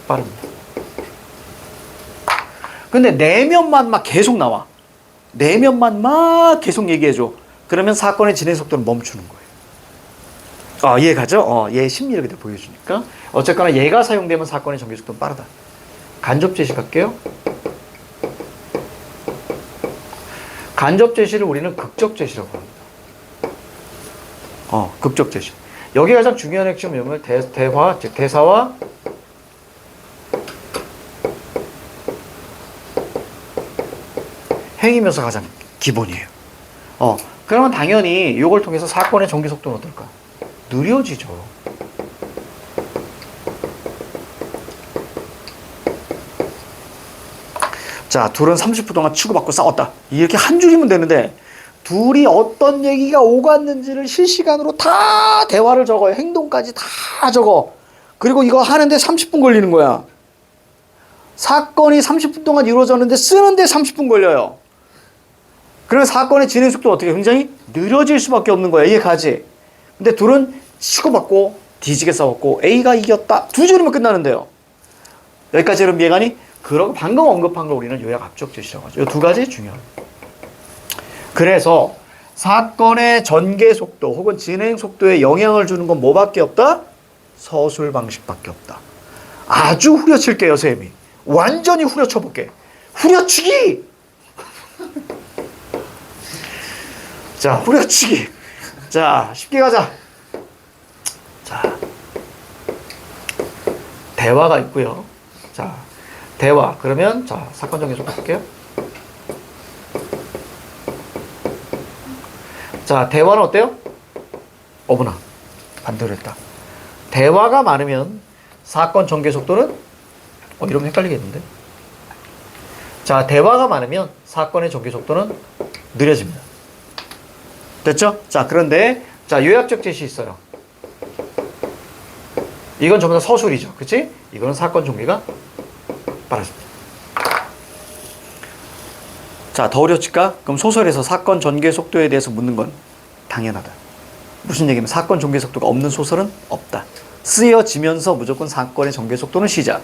빠릅니다. 근데 내면만 막 계속 나와. 내면만 막 계속 얘기해줘. 그러면 사건의 진행 속도는 멈추는 거예요. 이해가죠? 얘의 심리를 그대로 보여주니까. 어쨌거나 얘가 사용되면 사건의 전개 속도는 빠르다. 간접 제시 갈게요. 간접 제시를 우리는 극적 제시라고 합니다. 극적 제시. 여기 가장 중요한 핵심은 뭐냐면 대화, 즉 대사와 행위면서 가장 기본이에요. 그러면 당연히 이걸 통해서 사건의 전개 속도는 어떨까? 느려지죠. 자, 둘은 30분 동안 치고받고 싸웠다. 이렇게 한 줄이면 되는데 둘이 어떤 얘기가 오갔는지를 실시간으로 다 대화를 적어요. 행동까지 다 적어. 그리고 이거 하는데 30분 걸리는 거야. 사건이 30분 동안 이루어졌는데 쓰는데 30분 걸려요. 그러면 사건의 진행 속도가 어떻게 굉장히 느려질 수밖에 없는 거야. 이해가지? 근데 둘은 치고받고 뒤지게 싸웠고 A가 이겼다. 2줄이면 끝나는데요. 여기까지 여러분 이해가니? 그러고 방금 언급한 걸 우리는 요약 압축 제시라고 하죠. 이 2가지 중요합니다. 그래서 사건의 전개 속도 혹은 진행 속도에 영향을 주는 건 뭐밖에 없다? 서술 방식밖에 없다. 아주 후려칠게요, 쌤이. 완전히 후려쳐볼게. 후려치기! 자, 후려치기. 자, 쉽게 가자. 자, 대화가 있고요. 자, 대화. 그러면 자, 사건 전개 속도 볼게요. 자, 대화는 어때요? 어머나, 반대로 했다. 대화가 많으면 사건 전개 속도는 이러면 헷갈리겠는데? 자, 대화가 많으면 사건의 전개 속도는 느려집니다. 됐죠? 자, 그런데 자, 요약적 제시 있어요. 이건 전부 다 서술이죠. 그치? 이거는 사건 전개가 빨라집니다. 자, 더 어려울까? 그럼 소설에서 사건 전개 속도에 대해서 묻는 건 당연하다. 무슨 얘기냐면 사건 전개 속도가 없는 소설은 없다. 쓰여지면서 무조건 사건의 전개 속도는 시작.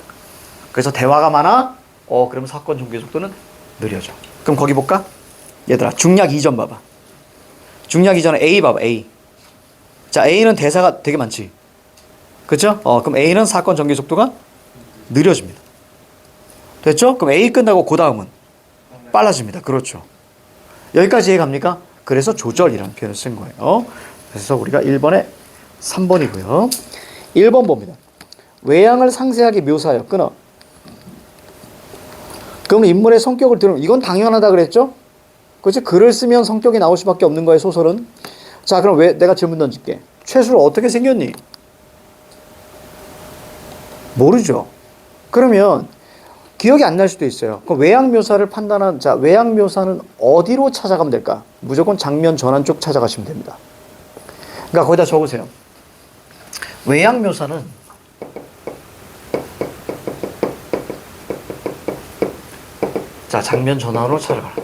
그래서 대화가 많아? 그러면 사건 전개 속도는 느려져. 그럼 거기 볼까? 얘들아, 중략 이전 봐봐. 중략 이전에 A 봐봐, A. 자, A는 대사가 되게 많지. 그쵸? 그럼 A는 사건 전개 속도가 느려집니다. 됐죠? 그럼 A 끝나고 그 다음은 빨라집니다. 그렇죠. 여기까지 이해갑니까? 그래서 조절이라는 표현을 쓴 거예요. 그래서 우리가 1번에 3번이고요. 1번 봅니다. 외양을 상세하게 묘사하여 끊어. 그럼 인물의 성격을 들으면 이건 당연하다 그랬죠? 그렇지? 글을 쓰면 성격이 나올 수밖에 없는 거예요, 소설은. 자, 그럼 왜 내가 질문 던질게. 최술 어떻게 생겼니? 모르죠. 그러면 기억이 안 날 수도 있어요. 그럼 외양 묘사를 판단한, 자, 외양 묘사는 어디로 찾아가면 될까? 무조건 장면 전환 쪽 찾아가시면 됩니다. 그러니까 거기다 적으세요. 외양 묘사는 자, 장면 전환으로 찾아가라.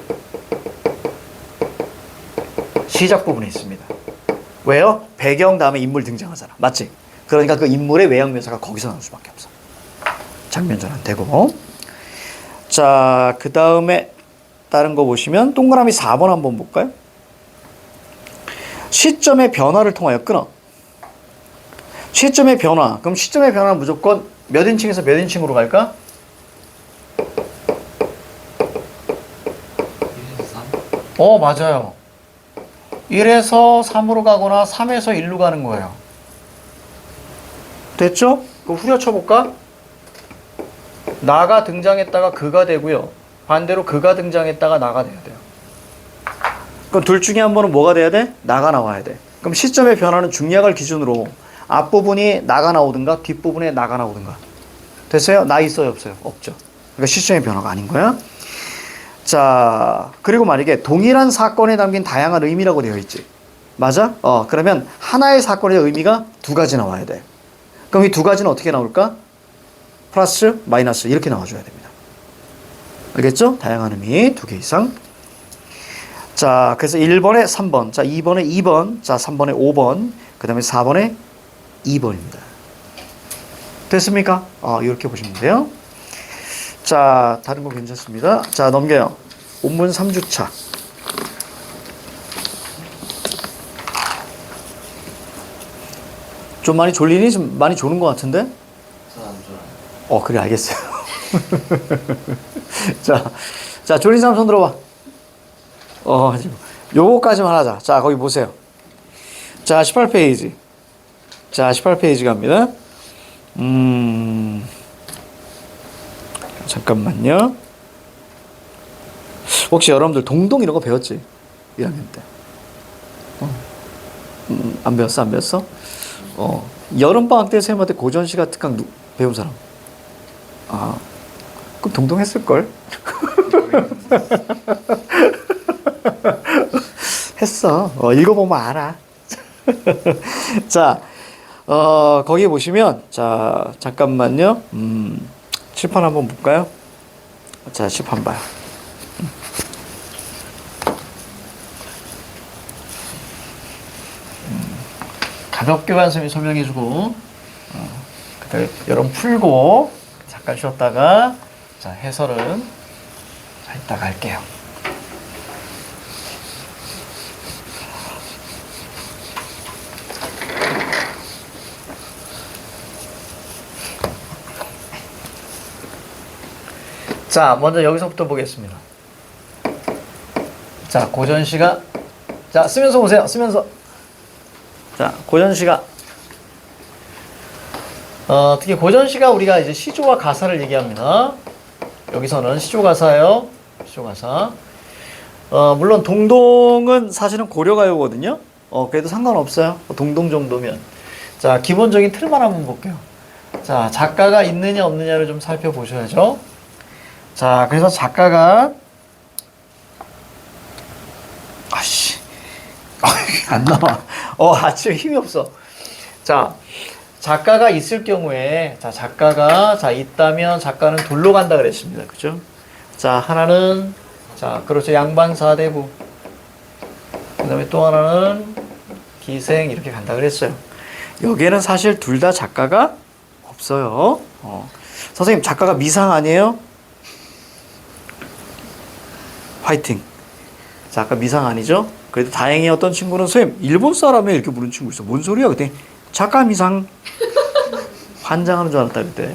시작 부분에 있습니다. 왜요? 배경 다음에 인물 등장하잖아. 맞지? 그러니까 그 인물의 외양 묘사가 거기서 나올 수밖에 없어. 장면 전환 되고. 자, 그 다음에 다른 거 보시면 동그라미 4번 한번 볼까요? 시점의 변화를 통하여 끊어. 시점의 변화. 그럼 시점의 변화는 무조건 몇 인칭에서 몇 인칭으로 갈까? 1에서 3? 맞아요. 1에서 3으로 가거나 3에서 1로 가는 거예요. 됐죠? 그럼 후려쳐볼까? 나가 등장했다가 그가 되고요. 반대로 그가 등장했다가 나가 돼야 돼요. 그럼 둘 중에 한 번은 뭐가 돼야 돼? 나가 나와야 돼. 그럼 시점의 변화는 중략을 기준으로 앞부분이 나가 나오든가 뒷부분에 나가 나오든가. 됐어요? 나 있어요? 없어요? 없죠. 그러니까 시점의 변화가 아닌 거야. 자, 그리고 만약에 동일한 사건에 담긴 다양한 의미라고 되어 있지. 맞아? 그러면 하나의 사건의 의미가 두 가지 나와야 돼. 그럼 이 두 가지는 어떻게 나올까? 플러스, 마이너스 이렇게 나와줘야 됩니다. 알겠죠? 다양한 의미 두 개 이상. 자, 그래서 1번에 3번, 자 2번에 2번, 자 3번에 5번, 그 다음에 4번에 2번입니다. 됐습니까? 이렇게 보시면 돼요. 자, 다른 거 괜찮습니다. 자, 넘겨요. 온문 3주차. 좀 많이 졸리니? 좀 많이 조는 것 같은데? 잘안 좋아요. 그래, 알겠어요. 자, 졸린 사람 손 들어봐. 요거까지만 하자. 자, 거기 보세요. 자, 18페이지. 자, 18페이지 갑니다. 잠깐만요. 혹시 여러분들 동동 이런 거 배웠지? 1학년 때. 안 배웠어? 안 배웠어? 여름방학 때 쌤한테 고전시가 특강 배운 사람? 그럼 동동 했을걸? 했어. 읽어보면 알아. 자, 거기 보시면, 자, 잠깐만요. 칠판 한번 볼까요? 자, 칠판 봐요. 가볍게만 선생님이 설명해주고, 그다음에 여러분 풀고, 잠깐 쉬었다가, 자, 해설은, 자, 이따가 할게요. 자, 먼저 여기서부터 보겠습니다. 자, 고전시가. 자, 쓰면서 보세요. 쓰면서. 자, 고전시가. 특히 고전시가 우리가 이제 시조와 가사를 얘기합니다. 여기서는 시조 가사예요. 시조 가사. 물론 동동은 사실은 고려가요거든요. 그래도 상관없어요. 동동 정도면. 자, 기본적인 틀만 한번 볼게요. 자, 작가가 있느냐 없느냐를 좀 살펴보셔야죠. 자, 그래서 작가가 안 나와. 지금 힘이 없어. 자, 작가가 있을 경우에, 자, 작가가, 자, 있다면 작가는 둘로 간다 그랬습니다. 그죠? 자, 하나는, 자, 그렇죠. 양반사대부. 그 다음에 또 하나는 기생, 이렇게 간다 그랬어요. 여기에는 사실 둘 다 작가가 없어요. 선생님, 작가가 미상 아니에요? 화이팅. 작가 미상 아니죠? 그래도 다행히 어떤 친구는 선생님 일본 사람이 이렇게 부른 친구 있어. 뭔 소리야? 그때 작가 미상. 환장하는 줄 알았다 그때.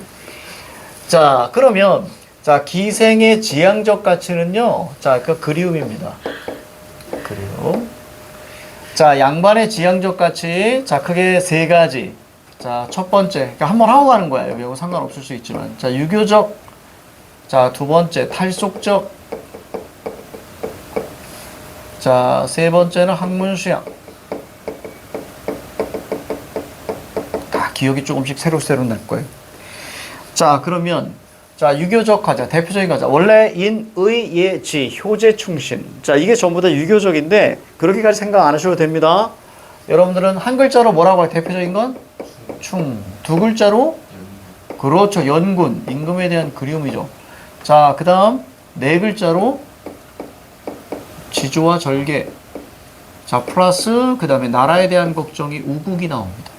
자, 그러면 자, 기생의 지향적 가치는요. 자, 그 그리움입니다. 그리움. 자, 양반의 지향적 가치. 자, 크게 세 가지. 자, 첫 번째. 그러니까 한번 하고 가는 거야. 여기하고 상관없을 수 있지만. 자, 유교적. 자, 두 번째 탈속적. 자, 세 번째는 학문수양. 다 기억이 조금씩 새록새록 날 거예요. 자, 그러면 자, 유교적 가자. 대표적인 가자. 원래 인, 의, 예, 지, 효제, 충신. 자, 이게 전부 다 유교적인데 그렇게까지 생각 안 하셔도 됩니다. 여러분들은 한 글자로 뭐라고 해요? 대표적인 건 충. 두 글자로 그렇죠. 연군. 임금에 대한 그리움이죠. 자, 그 다음 네 글자로 지조와 절개. 자, 플러스 그 다음에 나라에 대한 걱정이 우국이 나옵니다.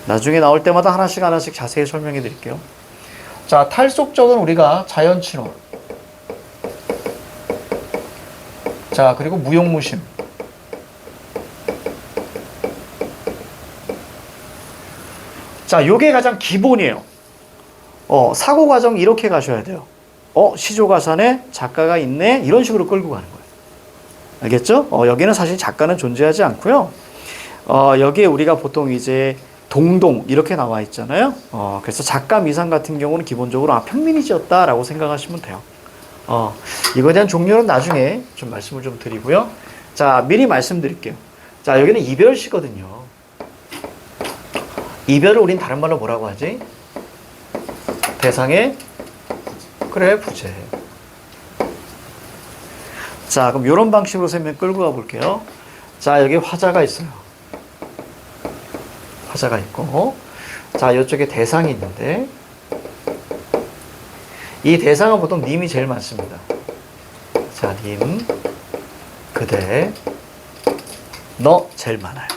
나중에 나올 때마다 하나씩 자세히 설명해 드릴게요. 자, 탈속적은 우리가 자연친화. 자, 그리고 무용무심. 자, 요게 가장 기본이에요. 사고 과정 이렇게 가셔야 돼요. 시조가산에 작가가 있네? 이런 식으로 끌고 가는 거예요. 알겠죠? 여기는 사실 작가는 존재하지 않고요. 여기에 우리가 보통 이제 동동 이렇게 나와 있잖아요. 그래서 작가 미상 같은 경우는 기본적으로 평민이 지었다라고 생각하시면 돼요. 이거에 대한 종류는 나중에 좀 말씀을 좀 드리고요. 자, 미리 말씀드릴게요. 자, 여기는 이별시거든요. 이별을 우린 다른 말로 뭐라고 하지? 대상의 그래, 부재. 자, 그럼 이런 방식으로 설명 끌고 가 볼게요. 자, 여기 화자가 있어요. 화자가 있고, 자, 이쪽에 대상이 있는데, 이 대상은 보통 님이 제일 많습니다. 자, 님, 그대, 너 제일 많아요.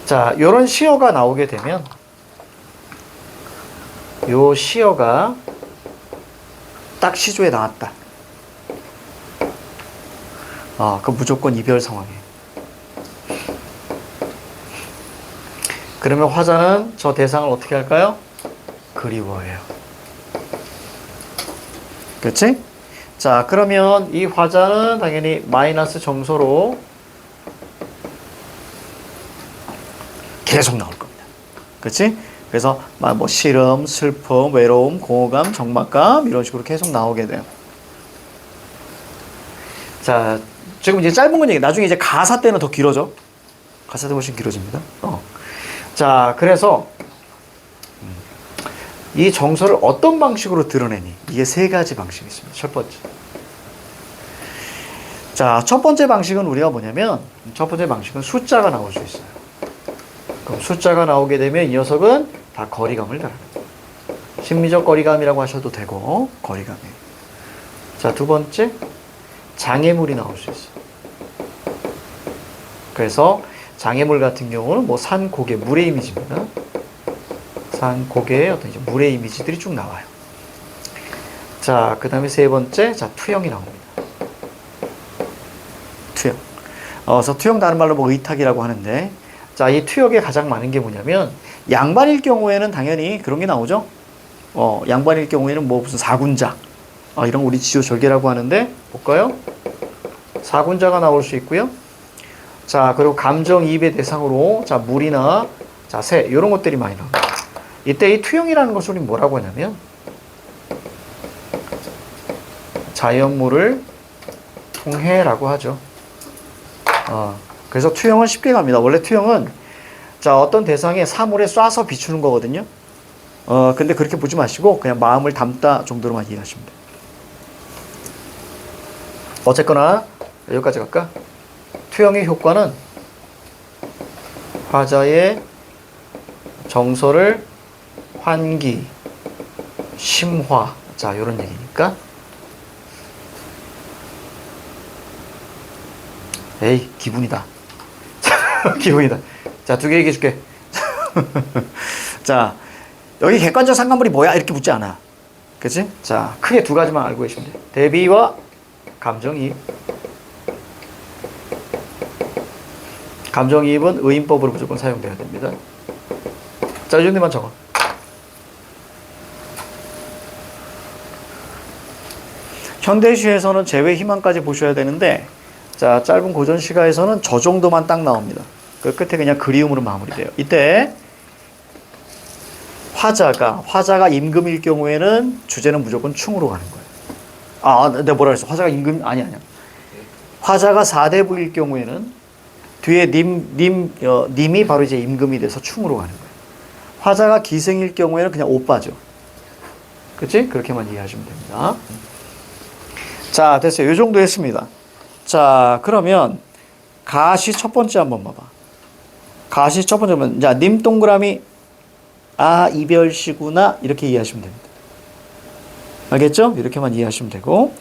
자, 요런 시어가 나오게 되면, 요 시어가 딱 시조에 나왔다. 그 무조건 이별 상황이에요. 그러면 화자는 저 대상을 어떻게 할까요? 그리워해요. 그렇지? 자, 그러면 이 화자는 당연히 마이너스 정서로 계속 나올 겁니다. 그렇지? 그래서 뭐 시름, 슬픔, 외로움, 공허감, 적막감 이런 식으로 계속 나오게 돼요. 자, 지금 이제 짧은 건 얘기. 나중에 이제 가사 때는 더 길어져. 가사 때 훨씬 길어집니다. 자, 그래서 이 정서를 어떤 방식으로 드러내니? 이게 세 가지 방식이 있습니다. 첫 번째. 자, 첫 번째 방식은 우리가 뭐냐면 첫 번째 방식은 숫자가 나올 수 있어요. 그럼 숫자가 나오게 되면 이 녀석은 다 거리감을 달아요. 심리적 거리감이라고 하셔도 되고 거리감이에요. 자, 두 번째 장애물이 나올 수 있어요. 그래서 장애물 같은 경우는 뭐 산, 고개, 물의 이미지입니다. 산, 고개의 어떤 이제 물의 이미지들이 쭉 나와요. 자, 그 다음에 세 번째, 자, 투영이 나옵니다. 투영. 그래서 투영 다른 말로 뭐 의탁이라고 하는데, 자, 이 투영에 가장 많은 게 뭐냐면, 양반일 경우에는 당연히 그런 게 나오죠. 양반일 경우에는 뭐 무슨 사군자. 이런 거 우리 지조절개라고 하는데, 볼까요? 사군자가 나올 수 있고요. 자, 그리고 감정이입의 대상으로, 자, 물이나, 자, 새, 이런 것들이 많이 나옵니다. 이때 이 투영이라는 것을 우리 뭐라고 하냐면, 자연물을 통해라고 하죠. 그래서 투영은 쉽게 갑니다. 원래 투영은, 자, 어떤 대상에 사물에 쏴서 비추는 거거든요. 근데 그렇게 보지 마시고, 그냥 마음을 담다 정도로만 이해하시면 돼요. 어쨌거나, 여기까지 갈까? 투영의 효과는 화자의 정서를 환기, 심화, 자, 이런 얘기니까. 에이, 기분이다. 기분이다. 자, 두 개 얘기해 줄게. 자, 여기 객관적 상관물이 뭐야? 이렇게 묻지 않아. 그치? 자, 크게 두 가지만 알고 계시면 돼. 대비와 감정이입. 감정이입은 의인법으로 무조건 사용돼야 됩니다. 자, 이 정도만 적어. 현대시에서는 재회 희망까지 보셔야 되는데, 자, 짧은 고전 시가에서는 저 정도만 딱 나옵니다. 그 끝에 그냥 그리움으로 마무리돼요. 이때 화자가 임금일 경우에는 주제는 무조건 충으로 가는 거예요. 내가 뭐라 그랬어? 화자가 임금 아니야. 화자가 사대부일 경우에는 뒤에 님이 바로 이제 임금이 돼서 충으로 가는 거예요. 화자가 기생일 경우에는 그냥 오빠죠. 그치? 그렇게만 이해하시면 됩니다. 자, 됐어요. 이 정도 했습니다. 자, 그러면 가시 첫 번째 한번 봐봐. 가시 첫 번째면, 자, 님 동그라미, 이별시구나. 이렇게 이해하시면 됩니다. 알겠죠? 이렇게만 이해하시면 되고.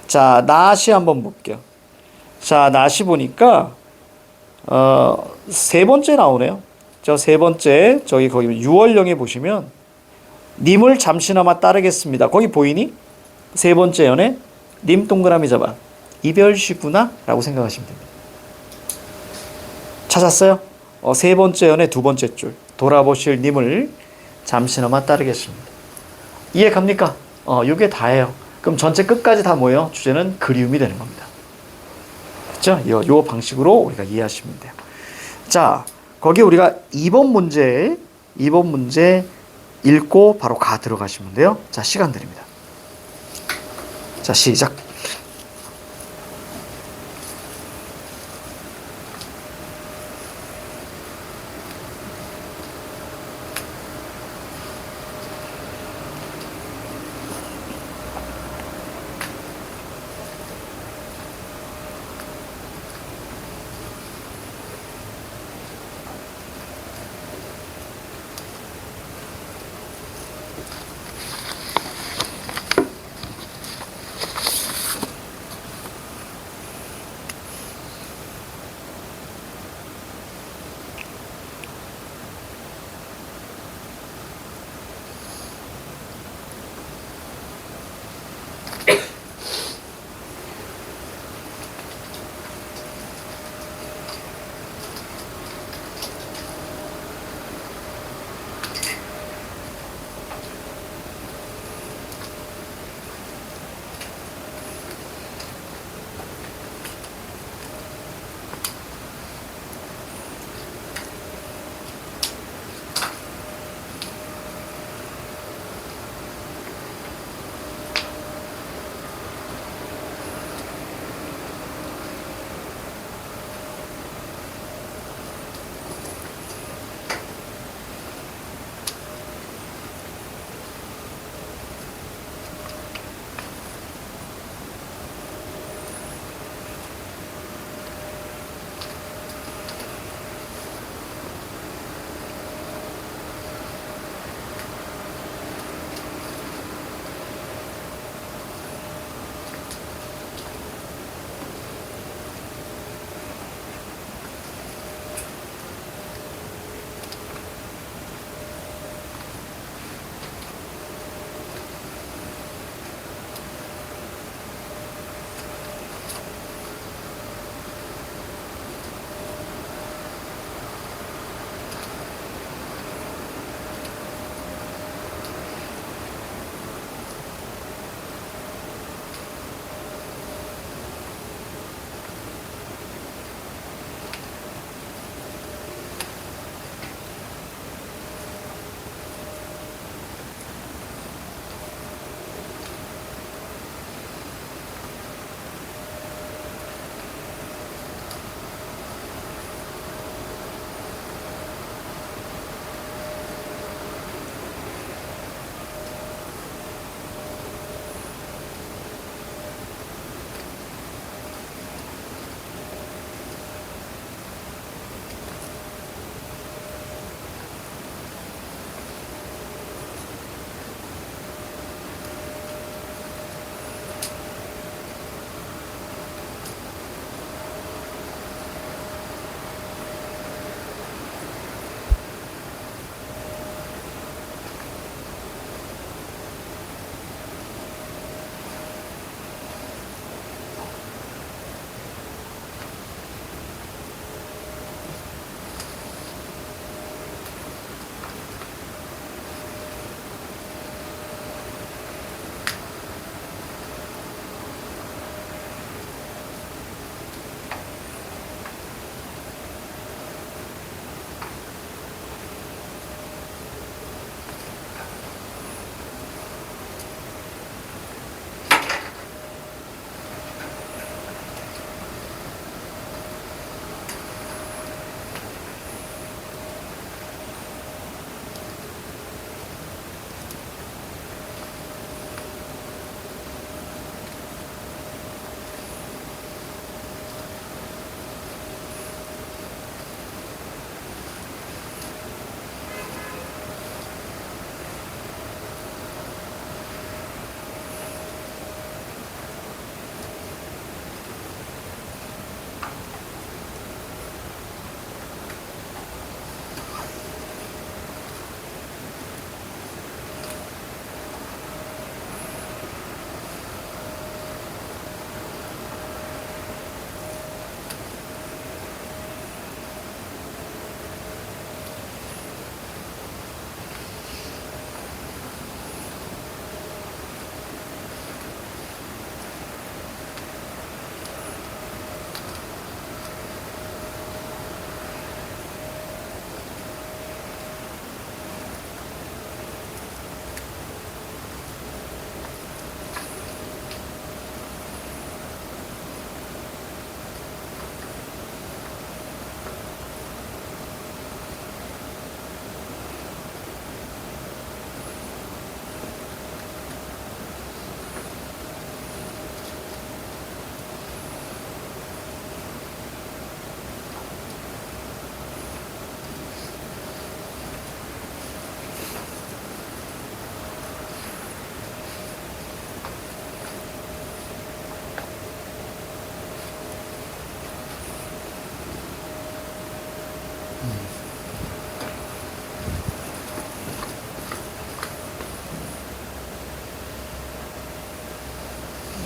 자, 나시 한번 볼게요. 자, 나시 보니까, 세 번째 나오네요. 저 세 번째, 거기 6월령에 보시면, 님을 잠시나마 따르겠습니다. 거기 보이니? 세 번째 연에, 님 동그라미 잡아. 이별시구나? 라고 생각하시면 됩니다. 찾았어요? 세 번째 연의 두 번째 줄. 돌아보실 님을 잠시나마 따르겠습니다. 이해 갑니까? 이게 다예요. 그럼 전체 끝까지 다 뭐예요? 주제는 그리움이 되는 겁니다. 그렇죠? 요 방식으로 우리가 이해하시면 돼요. 자, 거기 우리가 2번 문제 읽고 바로 가 들어가시면 돼요. 자, 시간 드립니다. 자, 시작.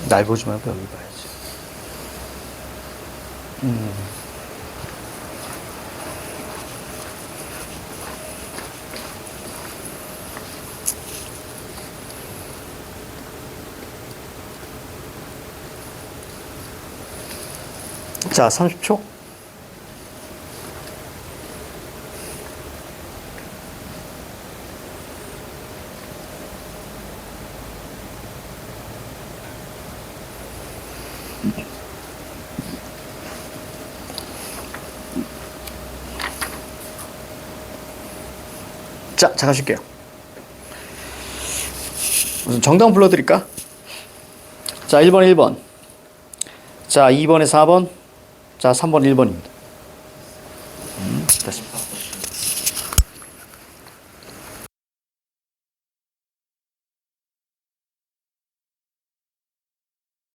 날 보지 말고 여기 봐야지. 자, 30초. 자, 잠깐 쉴게요. 우선 정답 불러드릴까? 자, 1번, 1번. 자, 2번에 4번. 자, 3번, 1번입니다.